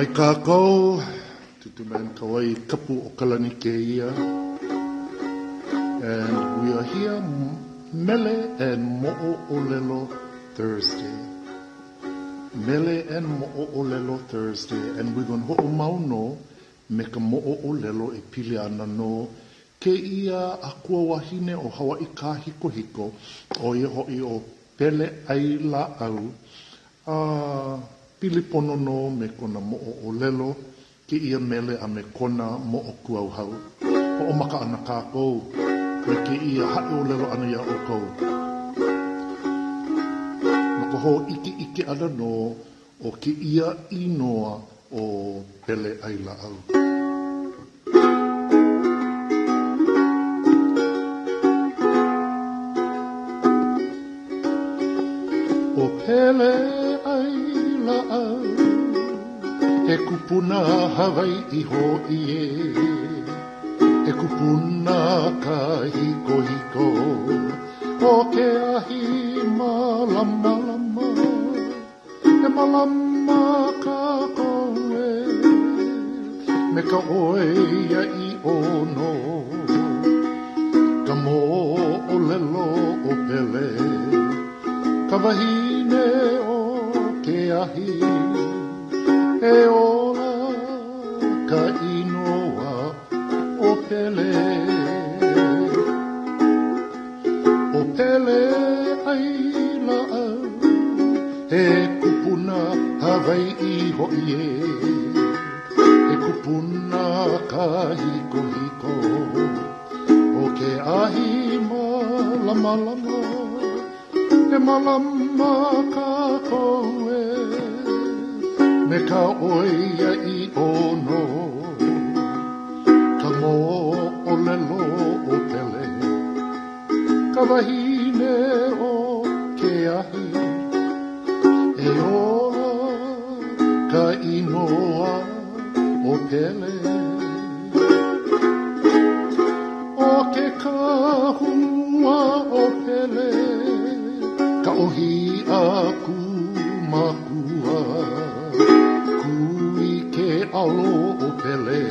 Mai kākou, tutu man kawai kapu o kalani ke ia. And we are here, Mele and Mo'o Olelo Thursday. Mele and Mo'o Olelo Thursday. And we're going to ho'o mauno me ka Mo'o Olelo e pili ana no ke ia a kua wahine o Hawaii ka hiko hiko o ia hoi o PeleʻAilaʻAu. Pili pono no me kona Mo'o Olelo ke ia mele a me kona Mo'o Kuauhau. Ho o maka ana kākou me ke ia hae olelo ana ia o kou. Nako ho ike ana no o ke ia inoa o PeleʻAilaʻAu. O PeleʻAilaʻAu he kupuna Hawaii ho'i e. He kupuna ka hiko hiko o ke ahi malama lama. E malama ka koe me ka oe ia i ono. Ka mo o lelo o pele ka wahine o ke ahi. E ola ka inoa o pele. O PeleʻAilaʻAu he kupuna Hawaii ho'i e. He kupuna ka hiko hiko o ke ahi malama lama. E malama ka koe me ka oia i ono. Ka mo o lelo o pele ka wahine o ke ahi. E ola ka inoa o pele. O ke kahua o pele ka ohi aku makua. Kui ke alo o pele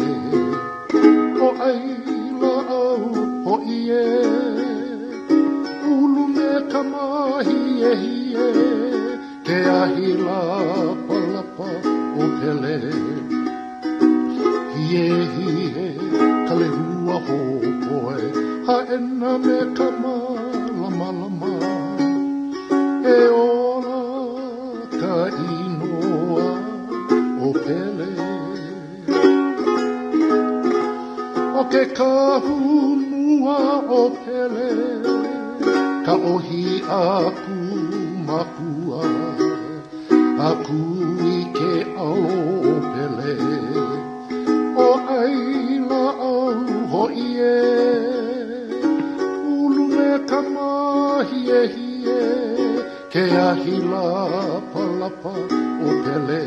o ailaʻau ho'i e. Ulu me ka mahi e hie ke ahi lapa lapa o pele. Hie hie ka lehua hopoe haena me ka malama lama. E ola ka inoa o pele. O ke kahu mua o pele ka ohi aku makua. Aku i ke ao o pele o ailaʻau ho'i e. Ulu me ka mahi e hie ke ahi lapa lapa o pele.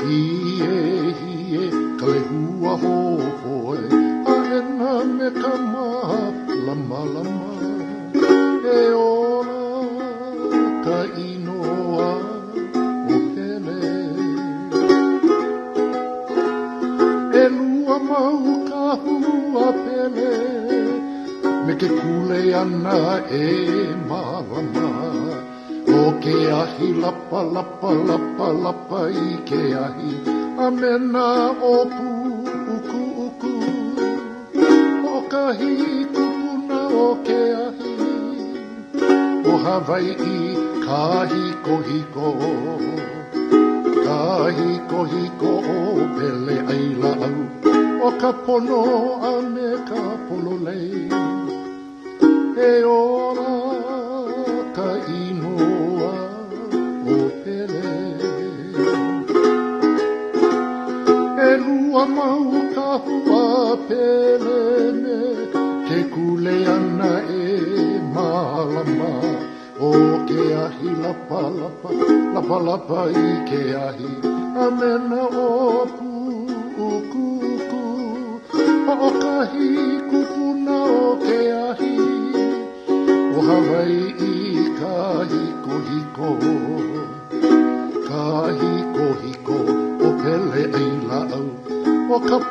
Hie hie ka lehua hopoe haena me ka malama lama. E ola ka inoa o pele. E lua mau kahua pele me ke kule ana e malama. O ke ahi lapa lapa lapa lapa i ke ahi a mena o puku uku. O kahi kupuna o ke ahi o Hawaii ka hiko hiko. Ka hiko hiko o PeleʻAilaʻAu o ka pono a me ka pololei. E ora ka inoa o pele. E lua mau kahua pele me ke kule ana e malama. O ke ahi lapa lapa lapa lapa i ke ahi a mena o puku. O kahi kupuna o ke ahi o Hawaii ka hiko hiko. Ka hiko hiko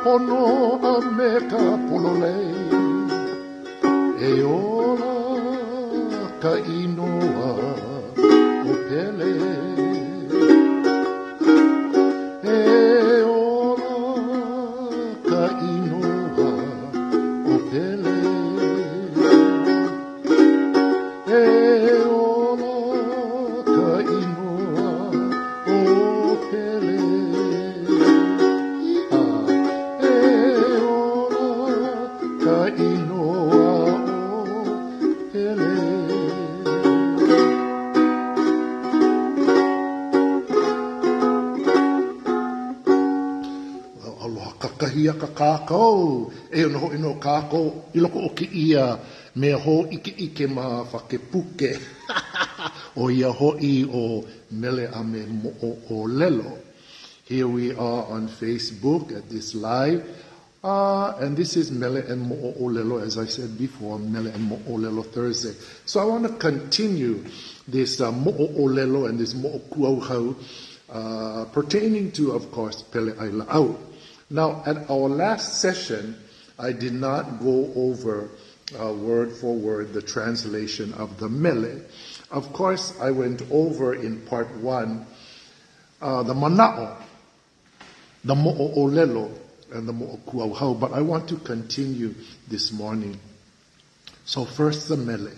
pono a me ka pololei. E ola ka inoa o pele. E ola ka inoa o pele. E ola ka inoa o pele. E ola ka inoa o pele. Aloha kakahia ka kākou. E ono ho ino kākou i loko o ki ia me ho ike ma whakepuke. O ia hoi o mele a me mo'o o lelo. Here we are on Facebook at this live. And this is Mele and Mo'o Lelo, as I said before, Mele and Mo'o Lelo Thursday. So I want to continue this Mo'o Lelo and this Mo'o Kuauhau pertaining to, of course, PeleʻAilaʻAu. Now, at our last session, I did not go over word for word the translation of the Mele. Of course, I went over in part 1 the Mana'o, the Mo'o Lelo, and the Mo'o Kuauhau, but I want to continue this morning. So first the Mele,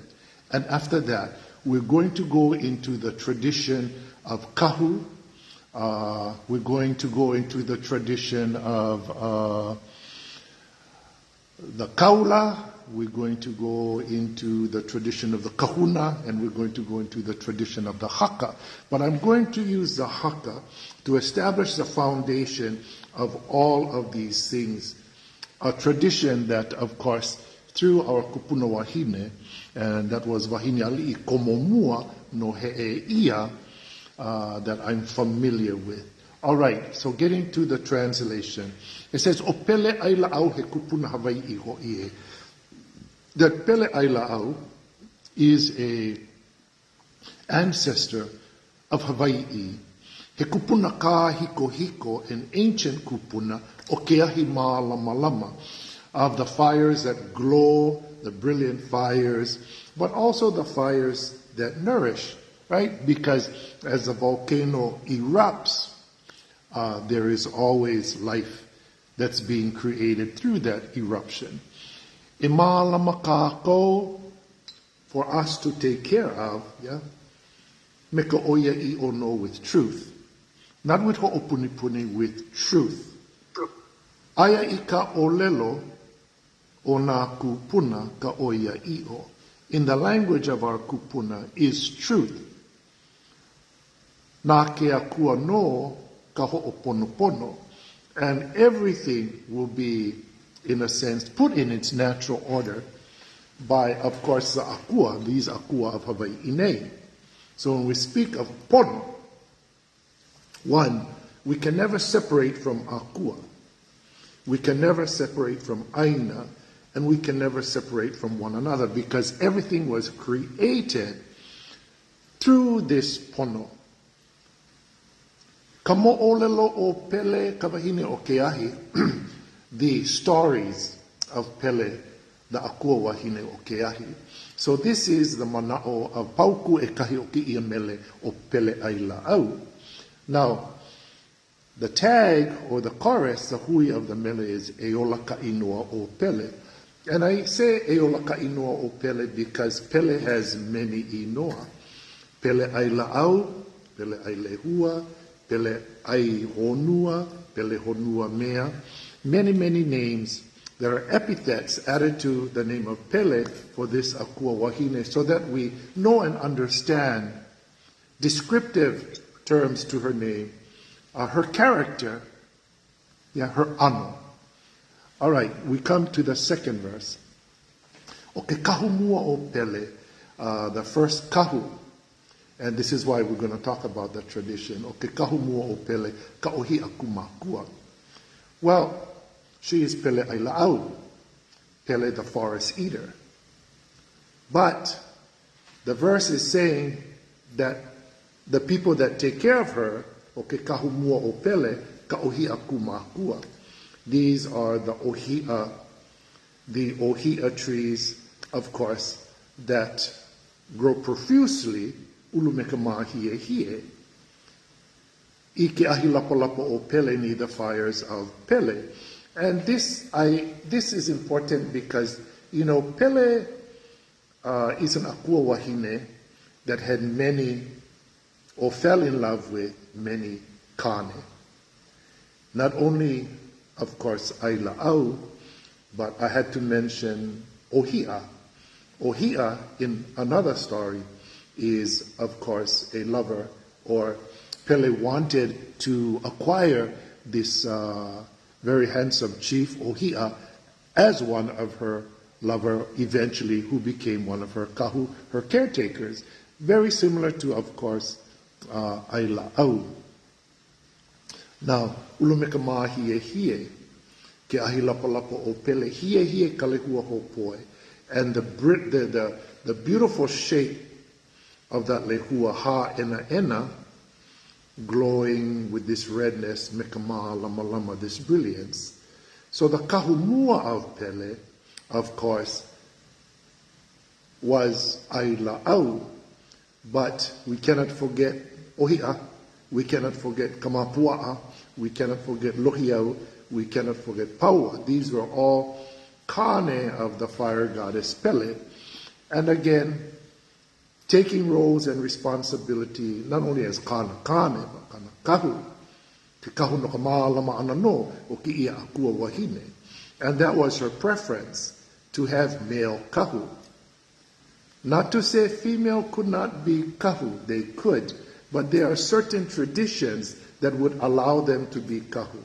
and after that, we're going to go into the tradition of Kahu. We're going to go into the tradition of the Kaula. We're going to go into the tradition of the Kahuna, and we're going to go into the tradition of the Haka. But I'm going to use the Haka to establish the foundation of all of these things. A tradition that, of course, through our kupuna wahine, and that was wahine ali'i komomua no he'e ia, that I'm familiar with. All right, so getting to the translation. It says, o PeleʻAilaʻAu he kupuna Hawaii ho'ie. That PeleʻAilaʻAu is a ancestor of Hawaii. He kupuna ka hiko, an ancient kupuna, o ke ahi mā lama lama, of the fires that glow, the brilliant fires, but also the fires that nourish, right? Because as the volcano erupts, there is always life that's being created through that eruption. E mā lama kākou, for us to take care of, yeah? Me ka oia I ono with truth. Not with ho'opunipuni, with truth. Aya I ka olelo o nā kupuna ka oia i'o. In the language of our kupuna is truth. Nā ke akua no ka ho'oponopono. And everything will be, in a sense, put in its natural order by, of course, the akua, these akua of Hawaii nei. So when we speak of pono, one, we can never separate from akua. We can never separate from aina, and we can never separate from one another because everything was created through this pono. Ka mo'olelo o Pele kawahine o ke ahi, the stories of Pele, the akua wahine o ke ahi. So this is the mana'o of pauku e kahi o ki ia mele o PeleʻAilaʻAu. Now, the tag or the chorus, the hui of the mele is Eola ka inoa o Pele. And I say Eola ka inoa o Pele because Pele has many inoa. PeleʻAilaʻAu, PeleʻAilehua, PeleʻAihonua, Pelehonua mea. Many, many names. There are epithets added to the name of Pele for this akua wahine so that we know and understand descriptive terms to her name, her character, her ano. All right, we come to the second verse. O ke kahu mua o Pele, the first kahu, and this is why we're going to talk about the tradition. O ke kahu mua o Pele, ka ohi aku makua. Well, she is PeleʻAilaʻAu, Pele the forest eater. But the verse is saying that the people that take care of her, o ke kahu mua o Pele, ka ohi aku makua. These are the ohia trees, of course, that grow profusely, ulumekamahiehie. Ike ahi lapalapa o Pele ni the fires of Pele. And this is important because, Pele is an akua wahine that had many, or fell in love with many kane. Not only, of course, Ailaʻau, but I had to mention ohia. Ohia, in another story, is, of course, a lover, or Pele wanted to acquire this very handsome chief, Ohia, as one of her lover, eventually, who became one of her Kahu, her caretakers. Very similar to, of course, Ailaʻau. Now, ulumeka mahiehie, ke ahi lapalapa o Pele, hiehie kalehua hopoi. And the beautiful shape of that lehua, ha ena, glowing with this redness, mekama lama, this brilliance. So the kahumua of Pele, of course, was Ailaʻau, but we cannot forget ohia, we cannot forget kamapua'a, we cannot forget lohiau, we cannot forget paua. These were all kane of the fire goddess Pele. And again, taking roles and responsibility, not only as kane, but kana kahu. Te kahu no ka mālama ana no, o ki ia akua wahine. And that was her preference, to have male kahu. Not to say female could not be kahu, they could, but there are certain traditions that would allow them to be kahu,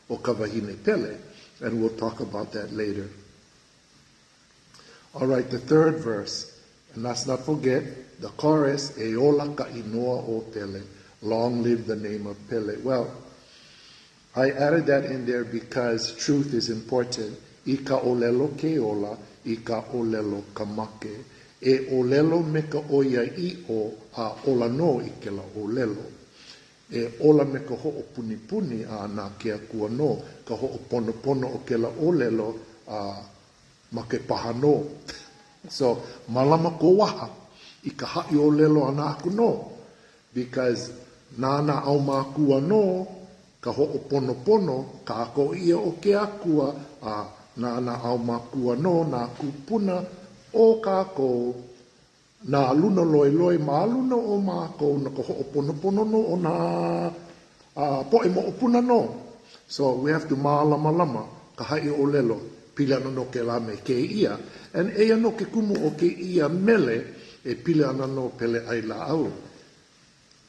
o ka wahine Pele, and we'll talk about that later. All right, the third verse, and let's not forget the chorus, Eola ka inoa o Pele, long live the name of Pele. Well, I added that in there because truth is important. Ika olelo ke ola, ika olelo kamake. E olelo me ka oia I o a ola no I ke la olelo. E ola me ka ho o puni puni a na ke a kua no, ka ho o pono pono o ke la olelo a ma ke paha no. So, malama ko waha, I ka ha'i o lelo ana aku no, because nana au mākua no, ka ho'o pono pono, ka ako ia o ke akua, a nana au mākua no, nā kupuna o ka ako, nā luna loi loi, mā luna o mākou, na ka ho'o pono pono no, o nā poe mo o puna no. So we have to mālama lama, ka ha'i o lelo, pila no ke la me ke ia, and ea no ke kumu o ke ia mele, e pila ana no PeleʻAilaʻAu.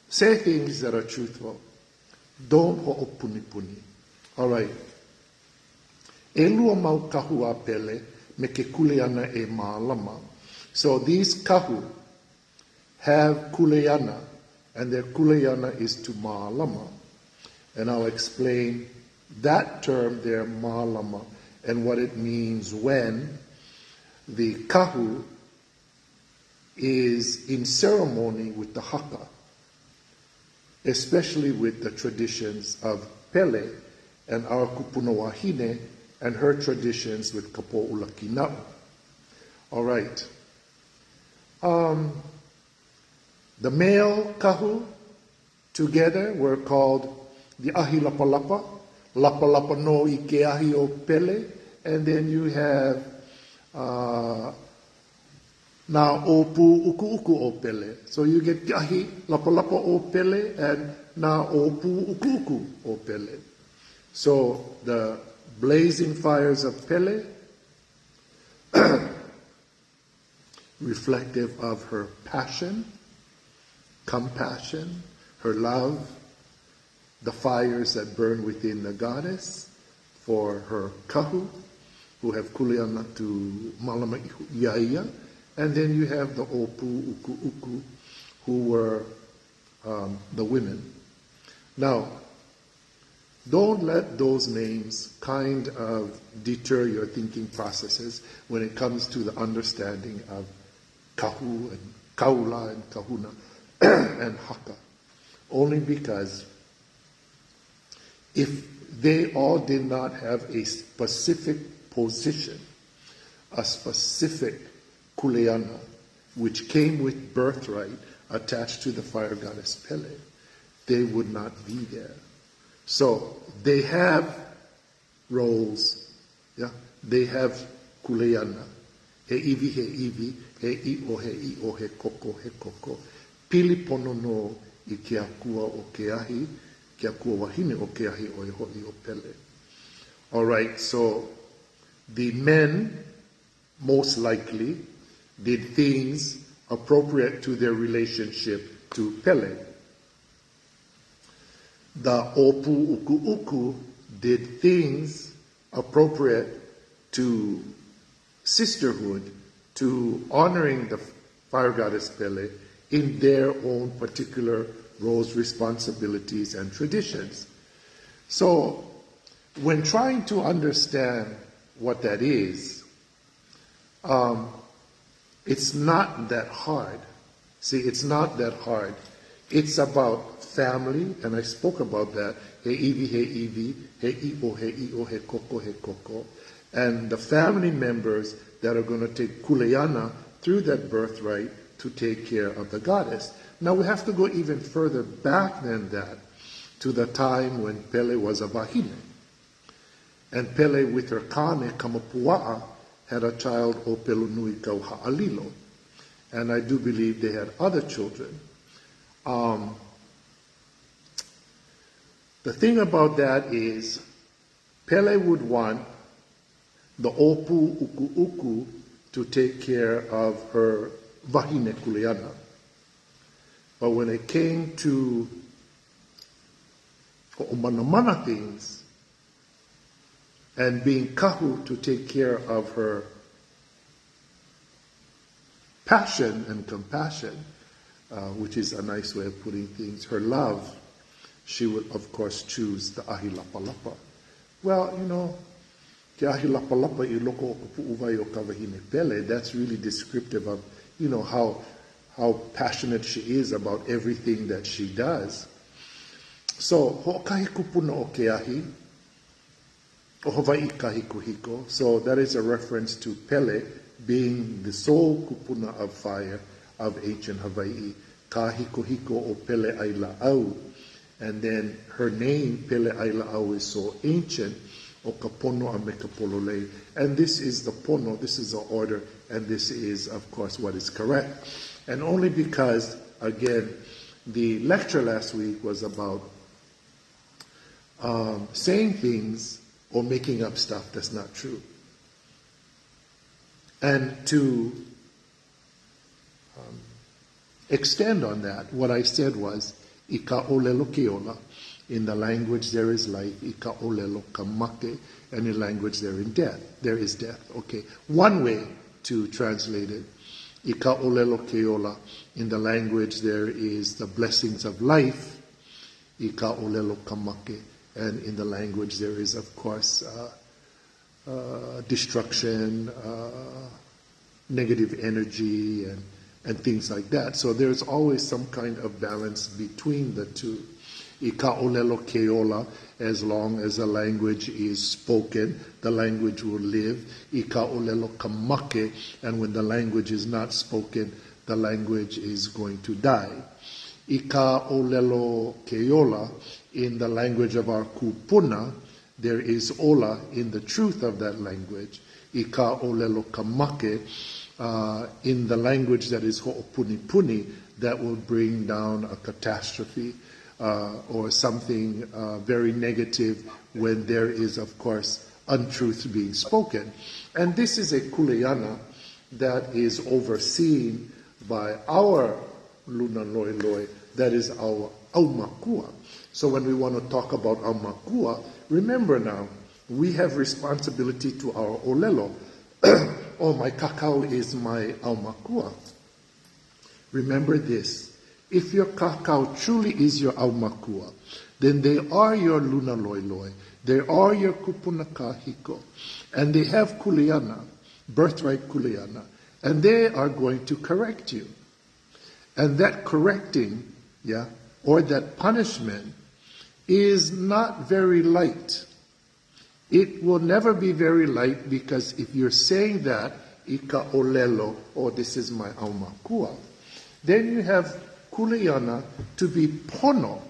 Say things that are truthful. Don't ho'opuni puni. All right. E lua mau kahu a Pele me ke kuleana e mālama. So these kahu have kuleana, and their kuleana is to mālama. And I'll explain that term there, mālama, and what it means when the kahu is in ceremony with the Haka, especially with the traditions of Pele and our kupuna wahine and her traditions with kapo'ulakinau. All right. The male kahu together were called the ahi lapalapa, lapalapa no I ke ahi o Pele, and then you have na opu uku uku o Pele. So you get ahi lapalapa o Pele and na opu uku uku o Pele. So the blazing fires of Pele, reflective of her passion, compassion, her love, the fires that burn within the goddess for her kahu, who have kuleana to malama iaia, and then you have the opu uku uku, who were the women. Now, don't let those names kind of deter your thinking processes when it comes to the understanding of Kahu and Kaula and Kahuna and Haka. Only because if they all did not have a specific position, a specific kuleana, which came with birthright attached to the fire goddess Pele. They would not be there. So they have roles, yeah? They have kuleana. He iwi, he i'o, he koko. Pili pono no I ke akua o ke ahi, ke akua wahine o ke ahi o e ho'i o Pele. All right, so the men most likely did things appropriate to their relationship to Pele. The opu uku did things appropriate to sisterhood, to honoring the fire goddess Pele in their own particular roles, responsibilities, and traditions. So, when trying to understand what that is, it's not that hard. See, it's not that hard. It's about family, and I spoke about that. He iwi, he i'o, he koko. And the family members that are going to take kuleana through that birthright to take care of the goddess. Now we have to go even further back than that, to the time when Pele was a wahine. And Pele with her kane, Kamapua'a, had a child, o Pelunui Kauha'alilo. And I do believe they had other children. The thing about that is, Pele would want the opu uku to take care of her wahine kuleana. But when it came to mana things, and being Kahu to take care of her passion and compassion, which is a nice way of putting things, her love, she would of course choose the ahi lapalapa. Well, you know, ke ahi lapalapa I loko o pu'uwai o ka wahine Pele, that's really descriptive of, you know, how passionate she is about everything that she does. So, ho'okahi kupuna o ke ahi, o Hawaii kahi kuhiko. So that is a reference to Pele being the sole kupuna of fire of ancient Hawaii. Kahi kuhiko o PeleʻAilaʻAu. And then her name, PeleʻAilaʻAu, is so ancient, o ka pono a me ka pololei. And this is the pono, this is the order, and this is, of course, what is correct. And only because, again, the lecture last week was about saying things or making up stuff that's not true. And to extend on that, what I said was, ika olelo keola, in the language there is life, ika olelo kamake, and in language there is death. Okay, one way to translate it, ika olelo keola, in the language there is the blessings of life, ika olelo kamake, and in the language there is, of course, destruction, negative energy, and things like that. So there's always some kind of balance between the two. Ika olelo keola, as long as the language is spoken, the language will live. Ika olelo kamake, and when the language is not spoken, the language is going to die. Ika olelo keola, in the language of our kupuna, there is ola in the truth of that language. Ika olelo kamake, in the language that is ho'opunipuni, that will bring down a catastrophe or something very negative when there is, of course, untruth being spoken. And this is a kuleana that is overseen by our luna loiloi, that is our aumakua. So when we want to talk about aumakua, remember now, we have responsibility to our olelo. Oh, my kakao is my aumakua. Remember this. If your kakao truly is your aumakua, then they are your luna loiloi. They are your kupuna kahiko. And they have kuleana, birthright kuleana. And they are going to correct you. And that correcting, or that punishment, is not very light. It will never be very light because if you're saying that, ika olelo, oh, this is my aumakua, then you have kuleana to be pono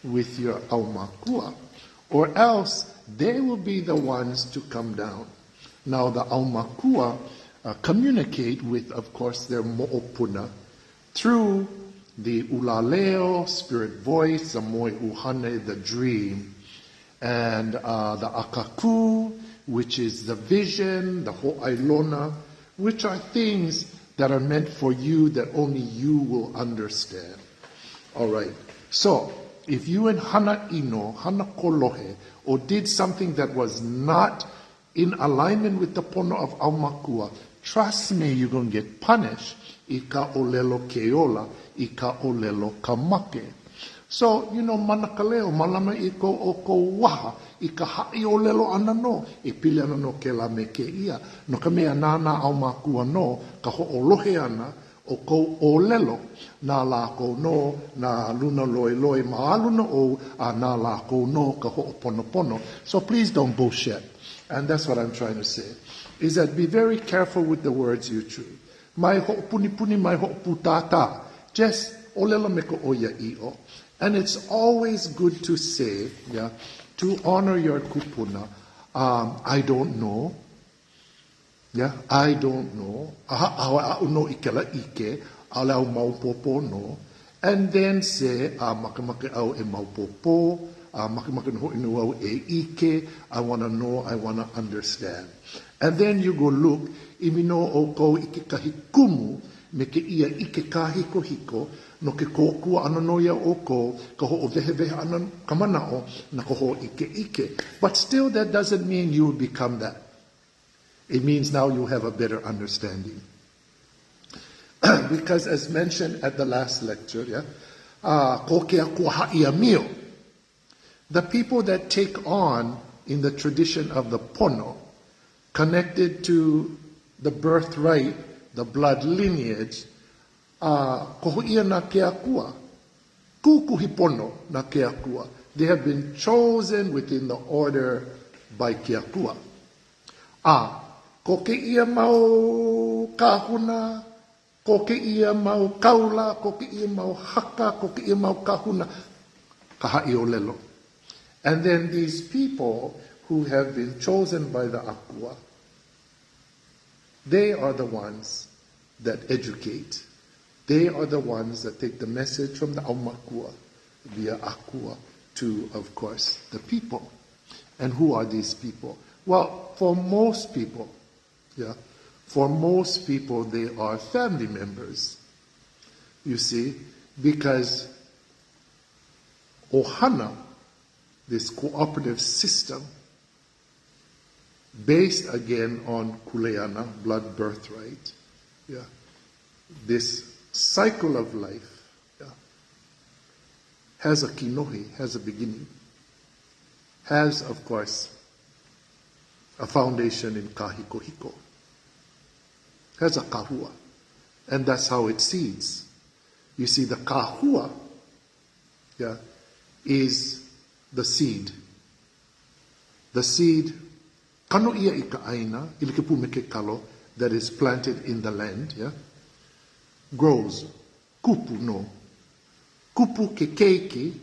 with your aumakua, or else they will be the ones to come down. Now the aumakua communicate with, of course, their mo'opuna through the ulaleo, spirit voice, the moi uhane, the dream, and the akaku, which is the vision, the ho'ailona, which are things that are meant for you that only you will understand. All right. So, if you and hana ino, hana kolohe, or did something that was not in alignment with the pono of aumakua, trust me, you're going to get punished. Ika olelo keola, ika olelo kamake. So, manakaleo, malama iko o ko waha, ika ha'i olelo anano, e pili anano ke la me ke ia. No ka mea nana au makua no, ka ho'olohe ana, o ko olelo, na la ko no, na luna loi loi maaluna o, na la ko no, ka ho'oponopono. So please don't bullshit. And that's what I'm trying to say, is that be very careful with the words you choose. Mai ho'opuni mai ho'oputata. Just olelo me ko oia i'o. And it's always good to say, to honor your kupuna. I don't know. I don't know. No ikela ike, alau maupopo no. And then say, makamake au e maupopo, makamake no inu au e ike, I want to know, I want to understand. And then you go look, imino o ko ike kahikumu, me ke ia ike kahiko hiko, no ke kōkua ana noia o ko, ka ho o vehe ana kamanao, na ka ho ike. But still that doesn't mean you will become that. It means now you have a better understanding. Because as mentioned at the last lecture, the people that take on in the tradition of the pono, connected to the birthright, the blood lineage, koho'ia na keakua, kukuhipono na keakua. They have been chosen within the order by keakua. Ko ke ia mau kahuna, ko ke ia mau kaula, ko ke ia mau haka, ko ke ia mau kahuna, kaha'i o lelo. And then these people who have been chosen by the akua, they are the ones that educate. They are the ones that take the message from the aumakua via akua to, of course, the people. And who are these people? Well, for most people, they are family members. You see, because ohana, this cooperative system, based again on kuleana, blood birthright, this cycle of life has a kinohi, has a beginning, has, of course, a foundation in kahikohiko, has a kahua, and that's how it seeds. You see, the kahua is the seed. The seed, kano ia ika aina, ilikepu meke kalo, that is planted in the land, grows. Kupu no. Kupu ke keiki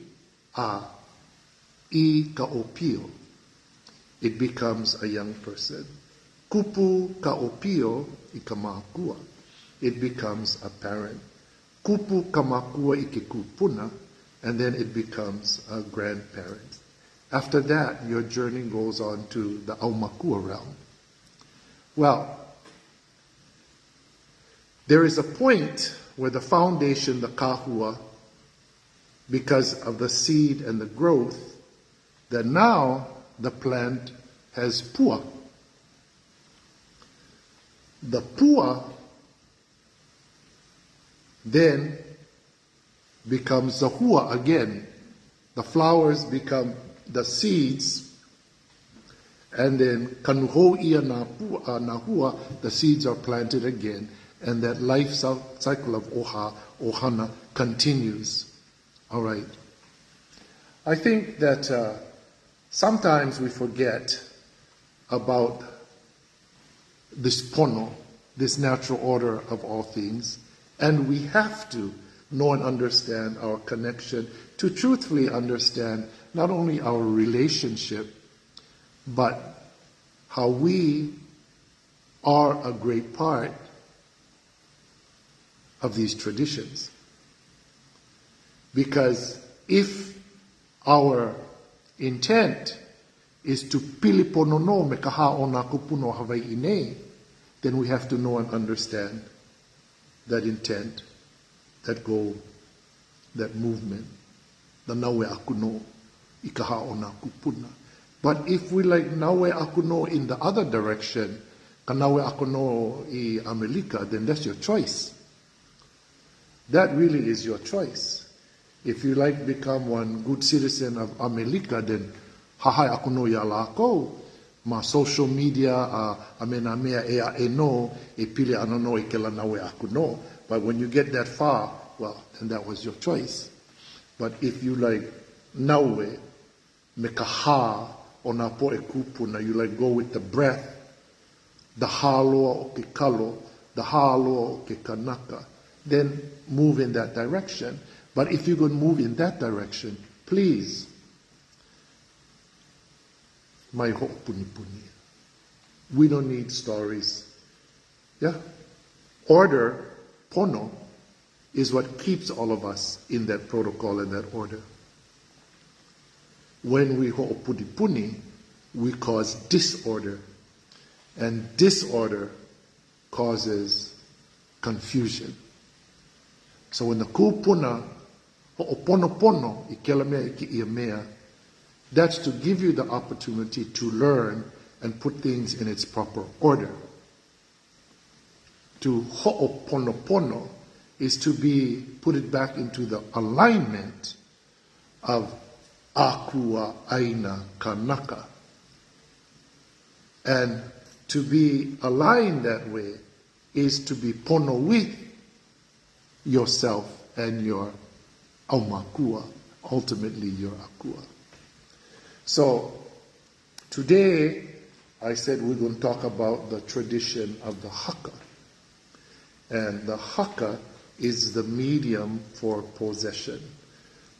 a I ka opio. It becomes a young person. Kupu ka opio I ka makua. It becomes a parent. Kupu ka makua I ke kupuna, and then it becomes a grandparent. After that, your journey goes on to the aumakua realm. Well, there is a point where the foundation, the kahua, because of the seed and the growth, that now the plant has pua. The pua then becomes the hua again. The flowers become the seeds, and then kanuho ia na hua, the seeds are planted again, and that life cycle of ohana continues. All right. I think that sometimes we forget about this pono, this natural order of all things, and we have to know and understand our connection to truthfully understand not only our relationship, but how we are a great part of these traditions. Because if our intent is to piliponono me kaha o nā kupuno Hawaii nei, then we have to know and understand that intent, that goal, that movement, the naue akuno i kaha o nā kupuna. But if we like naue akuno in the other direction, ka naue akuno i America, then that's your choice. That really is your choice. If you like become one good citizen of America, then hahai akuno ia lākou, ma social media, amena mea ea e no, e pile anono i ke la naue akuno. But when you get that far, well, then that was your choice. But if you like naue, me ka ha o nā poe kupuna, you like go with the breath, the haloa o ke kalo, the haloa o ke kanaka, then move in that direction. But if you're going to move in that direction, please, mai ho'opunipuni. We don't need stories. Yeah? Order, pono, is what keeps all of us in that protocol and that order. When we ho'opunipuni, we cause disorder. And disorder causes confusion. So when the kupuna ho'oponopono i kela mea i ki ia mea, that's to give you the opportunity to learn and put things in its proper order. To ho'oponopono is to put it back into the alignment of akua aina kanaka. And to be aligned that way is to be pono with yourself and your aumakua, ultimately your akua. So today I said we're going to talk about the tradition of the Haka. And the Haka is the medium for possession.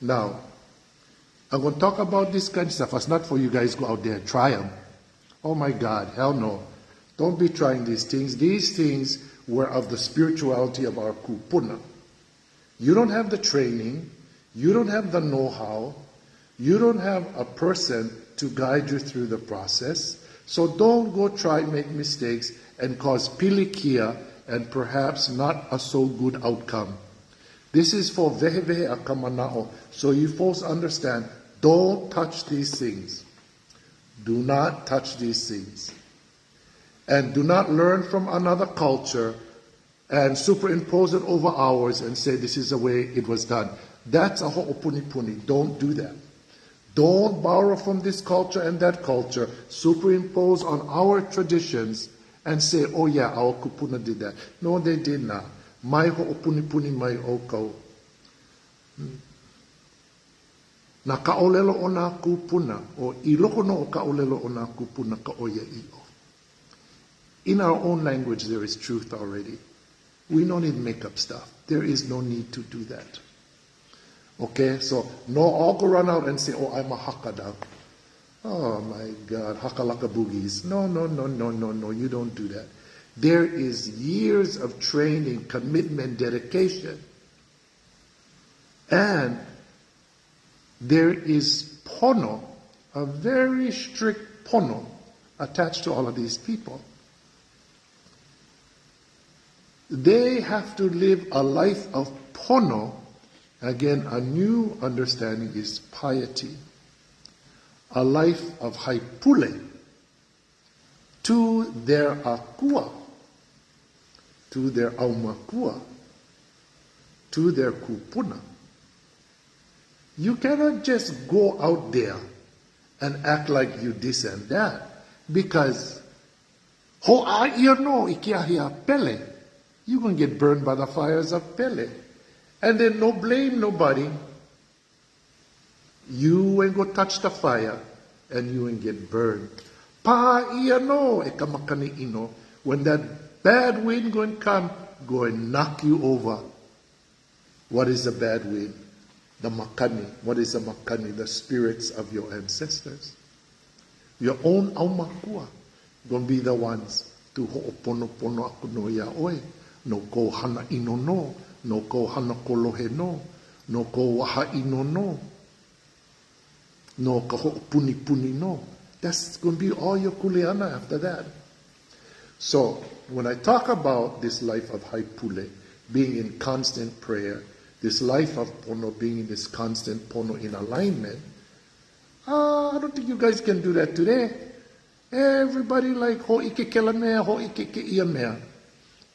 Now, I'm going to talk about this kind of stuff. It's not for you guys to go out there and try them. Oh my God, hell no. Don't be trying these things. These things were of the spirituality of our kupuna. You don't have the training. You don't have the know-how. You don't have a person to guide you through the process. So don't go try make mistakes and cause pilikia and perhaps not a so good outcome. This is for vehevehe akamanao. So you folks understand, don't touch these things. Do not touch these things. And do not learn from another culture and superimpose it over ours and say this is the way it was done. That's a ho'opunipuni. Don't do that. Don't borrow from this culture and that culture, superimpose on our traditions and say, oh yeah, our kupuna did that. No, they did not. Mai ho'opunipuni mai okau. Na kaolelo o nā kupuna, o I loko no o kaolelo o nā kupuna ka oia i'o. In our own language, there is truth already. We don't need to make up stuff. There is no need to do that. Okay, so no all go run out and say, oh, I'm a Haka now. Oh my God, Haka laka boogies. No, you don't do that. There is years of training, commitment, dedication. And there is pono, a very strict pono, attached to all of these people. They have to live a life of pono. Again, a new understanding is piety. A life of haipule to their akua, to their aumakua, to their kupuna. You cannot just go out there and act like you this and that, because you're going to get burned by the fires of Pele. And then no blame nobody. You ain't go touch the fire and you ain't get burned. Pa ia no e ka makani ino. When that bad wind going to come, go and knock you over. What is the bad wind? The makani. What is the makani? The spirits of your ancestors. Your own aumakua going to be the ones to ho'oponopono aku no ia oe. No ko hana ino no. No ko hana kolohe no. No ko waha ino no. No ka ho'opuni puni no. That's going to be all your kuleana after that. So, when I talk about this life of haipule, being in constant prayer, this life of pono, being in this constant pono in alignment, I don't think you guys can do that today. Everybody like ho ike kela mea, ho ike ke ia mea.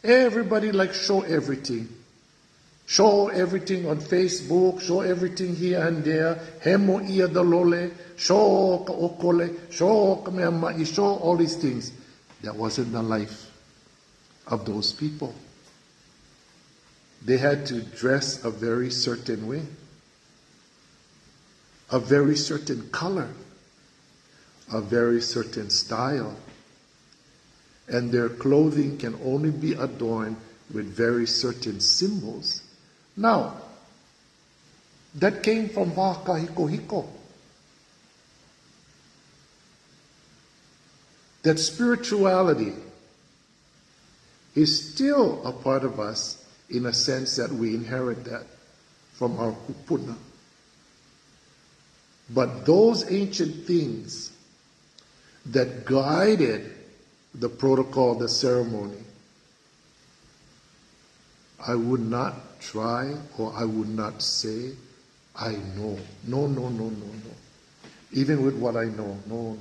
Everybody like show everything. Show everything on Facebook, show everything here and there. Hemo ia dalole, show ka okole, show ka mea mai, show all these things. That wasn't the life of those people. They had to dress a very certain way, a very certain color, a very certain style. And their clothing can only be adorned with very certain symbols. Now, that came from Haka hiko. That spirituality is still a part of us in a sense that we inherit that from our kupuna. But those ancient things that guided the protocol, the ceremony, I would not try or I would not say, I know. No. Even with what I know, no.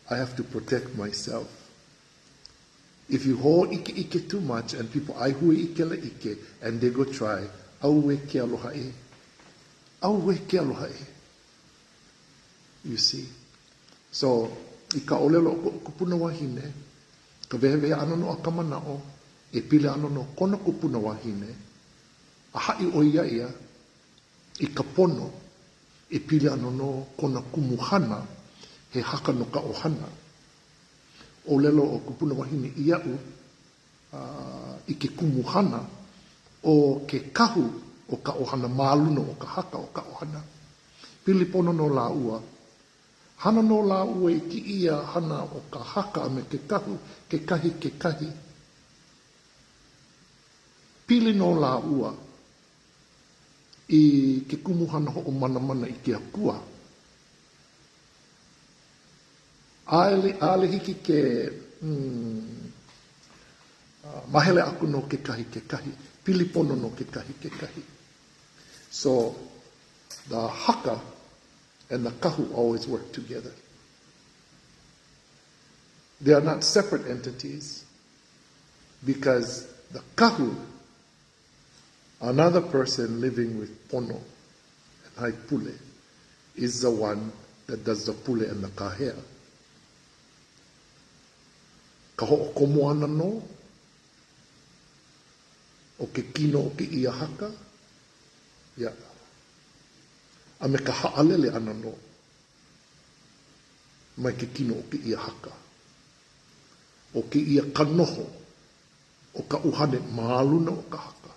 I have to protect myself. If you hold ike too much and people aihui ike le ike and they go try, auwe ke aloha e. You see? So, i ka olelo o kupuna wahine, ka vehewe ano no a kamanao, e pile ano no kona kupuna wahine, a hai o ia, i ka pono, e pile ano no kona kumuhana, he haka no ka ohana. O lelo o kupuna wahine iau, i ke kumuhana, o ke kahu, o ka ohana māluna, o ka haka, o ka ohana. Pili pono no la ua. Hana no la ua i ki ia hana o ka haka me ke kahu, ke kahi. Pili no la ua i ke kumuhana ho o mana i ke akua. Ale hiki ke mahele aku no ke kahi. Pili pono no ke kahi. So, the haka and the kahu always work together. They are not separate entities because the kahu, another person living with pono and haipule, is the one that does the pule and the kahea. Ka ho'okomo ana no, o ke kino o ke ia haka, ia. A me ka haalele ana no, mai ke kino o ke ia haka. O ke ia kanoho, o ka uhane maaluna o ka haka.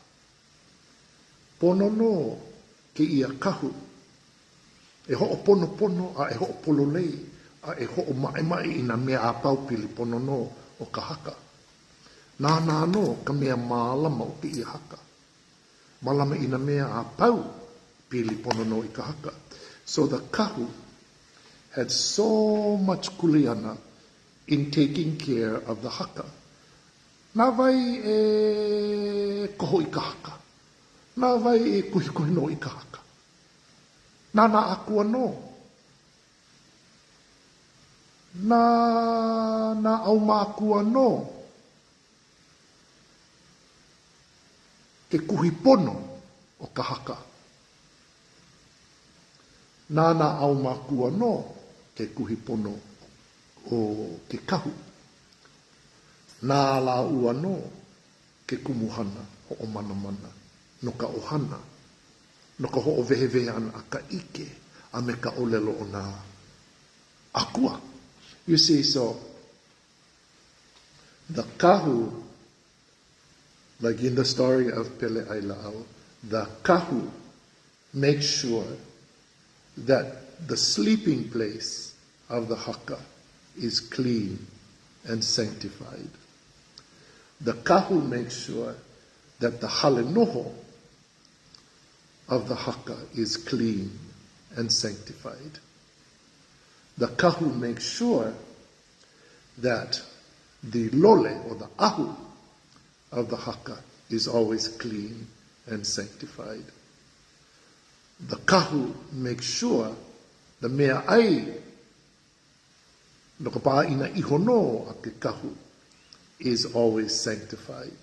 Pono no ke ia kahu, e ho'opono a e ho'opololei, a e ho'omae ina mea a paupili pono no o ka haka. Nā no ka mea mālama o ke ia haka. Malama ina mea a pau pili pono no i ka haka. So the kahu had so much kuleana in taking care of the haka. Nā vai e koho i ka haka. Nā vai e kuhi no i ka haka. Nā akua no. Nā au mākua no. Ke kuhi pono o ka haka. Nāna au makua no ke kuhi pono o ke kahu. Nā la ua no ke kumuhana o mana no ka ohana. no ka ho'o vehe ana a ka ike a me ka olelo o nā akua. You see, so the kahu, like in the story of PeleʻAilaʻAu, the kahu makes sure that the sleeping place of the haka is clean and sanctified. The kahu makes sure that the halenoho of the haka is clean and sanctified. The kahu makes sure that the lole, or the ahu, of the haka is always clean and sanctified. The kahu makes sure the mea ai, no ka pāina ihono a ke kahu, is always sanctified.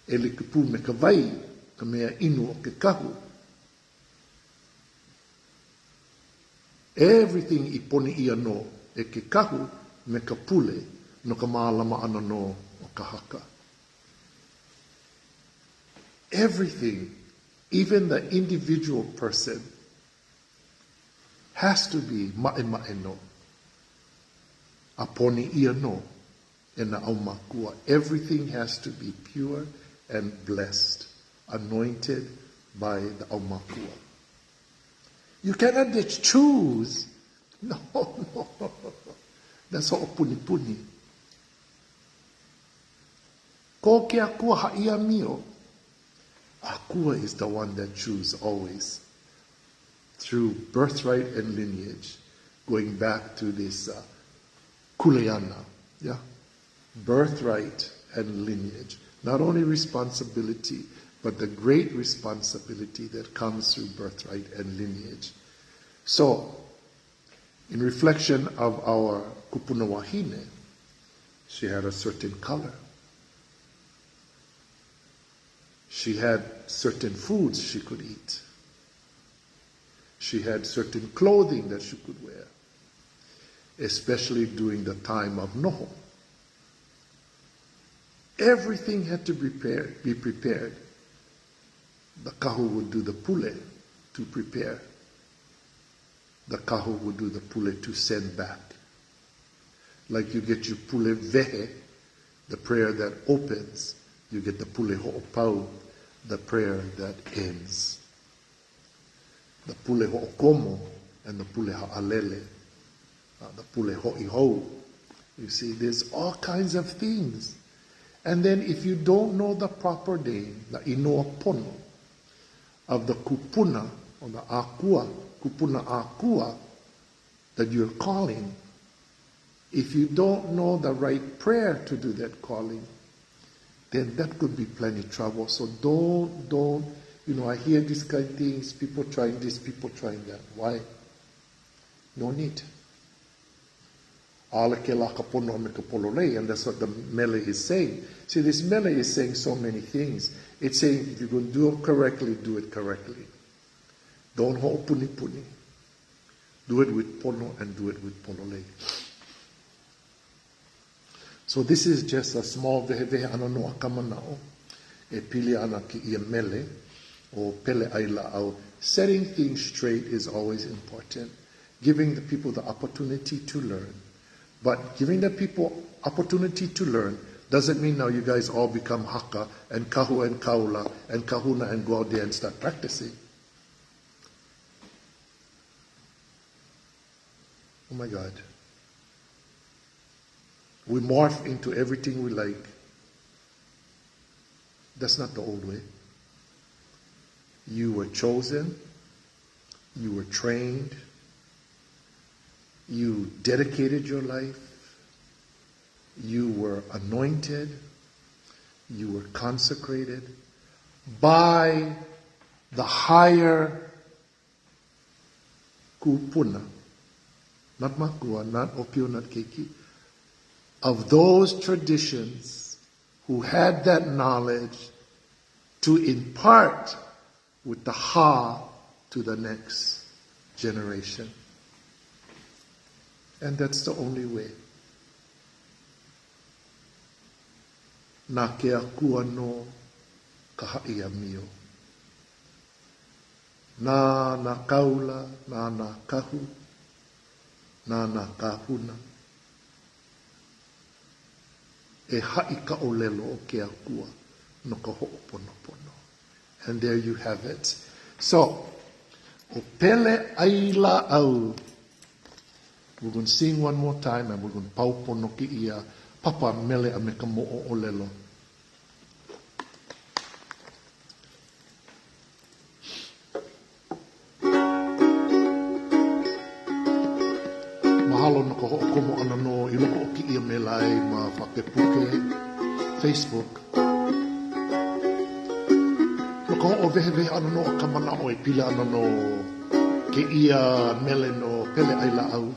E le kupu me ka vai, ka mea inu o ke kahu. Everything I poni ia no e ke kahu me ka pule no ka mālama ana no o ka haka. Everything, even the individual person, has to be ma'e no. A poni ia no e na au makua. Everything has to be pure and blessed, anointed by the au makua. You cannot just choose. No. That's all puni. Ko ke akua haia mio. Akua is the one that chooses always. Through birthright and lineage. Going back to this kuleana. Yeah? Birthright and lineage. Not only responsibility, but the great responsibility that comes through birthright and lineage. So, in reflection of our kupuna wahine, she had a certain color. She had certain foods she could eat. She had certain clothing that she could wear, especially during the time of noho. Everything had to be prepared. The kahu would do the pule to prepare. The kahu would do the pule to send back. Like you get your pule vehe, the prayer that opens. You get the pule ho'opau, the prayer that ends. The pule ho'okomo and the pule ha'alele, the pule ho'iho. You see, there's all kinds of things. And then if you don't know the proper name, the inoa pono, of the kupuna, or the akua, kupuna akua, that you're calling, if you don't know the right prayer to do that calling, then that could be plenty trouble. So don't, I hear these kind of things, people trying this, people trying that. Why? No need. And that's what the mele is saying. See, this mele is saying so many things. It's saying, if you're going to do it correctly, do it correctly. Don't hold puni. Do it with pono and do it with polole. So this is just a small vehe ana no akamanao. E pili ana ki ia mele, or PeleʻAilaʻAu. Setting things straight is always important. Giving the people the opportunity to learn. But giving the people opportunity to learn doesn't mean now you guys all become Haka and Kahu and Kaula and Kahuna and go out there and start practicing. Oh my God. We morph into everything we like. That's not the old way. You were chosen. You were trained. You dedicated your life. You were anointed. You were consecrated by the higher kupuna, not makua, not opio, not keiki, of those traditions who had that knowledge to impart with the ha to the next generation. And that's the only way. Nā ke akua no ka haʻia mio. nā Kaula, nā Kahu, nā Kahuna. E hai ka o lelo o ke akua no ka ho'oponopono. And there you have it. So, o PeleʻAilaʻAu. We're going to sing one more time and we're going to paupono ki ia papa mele a me ka mo'o o lelo. Mahalo no ka ho'okomo ana no i loko o ki ia me lai ma whakepuke Facebook. No ka ho'o vehe ana no ka mana o e pila ana no ke ia mele no PeleʻAilaʻAu.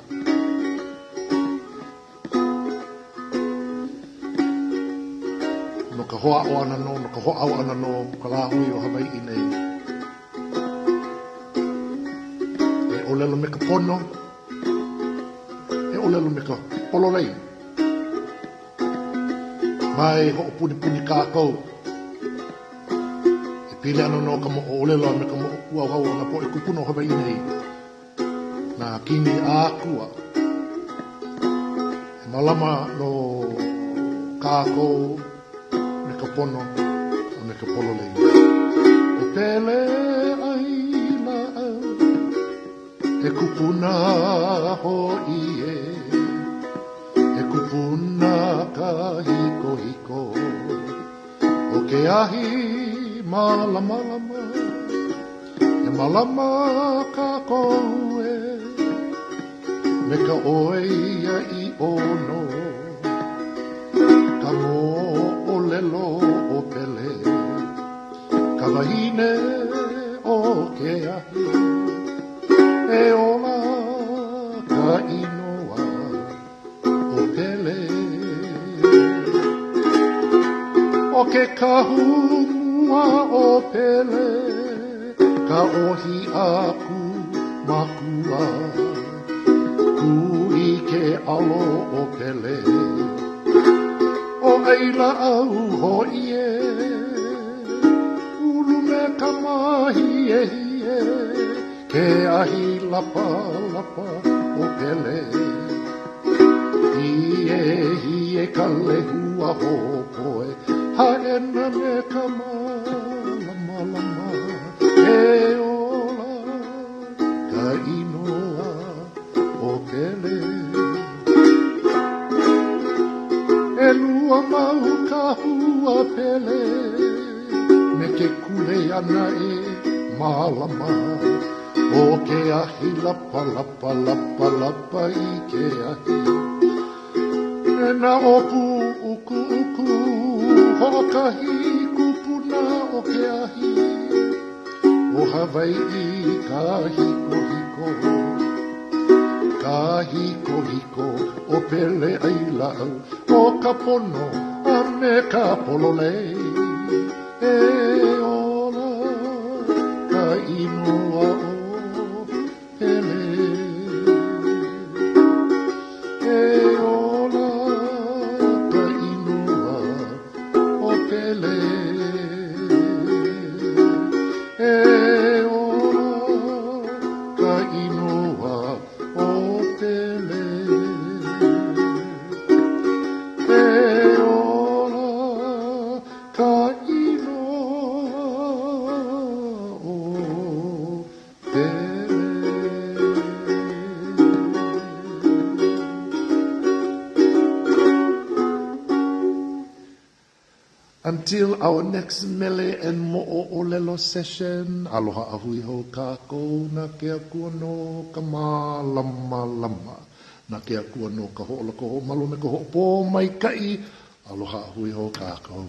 No ka hoa o ana no, no ka hoa au ana no, ka lahui o Hawaii nei. E o lelo me ka pono, e o lelo me ka pololei. Mai ho o puni puni kākou. E pile ana no ka mo o lelo me ka mo ua hau na po e kupuno o Hawaii nei. Nā kini ākua. E malama no kākou, pono o me ka pololei. O PeleʻAilaʻAu e kupuna hoʻi e kupuna ka hiko hiko o ke ahi malama e malama ka koue me ka oia i ono ka mo lelo o pele ka wahine o ke ahi e ola ka inoa o pele o ke kahu mua o pele ka ohi aku makua ku i ke alo o pele o ailaʻau hoʻi e ulu me ka mahi e hie ke ahi lapa lapa o pele hie ka lehua hopoe haena me ka malama lama e ola ka inoa o pele e lua mau ka hua pele me ke kule ana e malama o ke ahi lapa lapa lapa lapa i ke ahi e na opu uku uku hokahi kupuna o ke ahi o Hawaii ka hiko hiko ka hiko hiko o PeleʻAilaʻAu o ka pono a me ka pololei e ola ka inoa o pele e ola ka inoa o pele e ola ka inoa o pele e ola ka inoa o pele. Until our next mele and mo'olelo session, aloha ahui ho kākou na ke akua no ka malama lama. Na ke akua no ka ho'olako ho malo me ka ho'opo mai kai, aloha ahui ho kākou.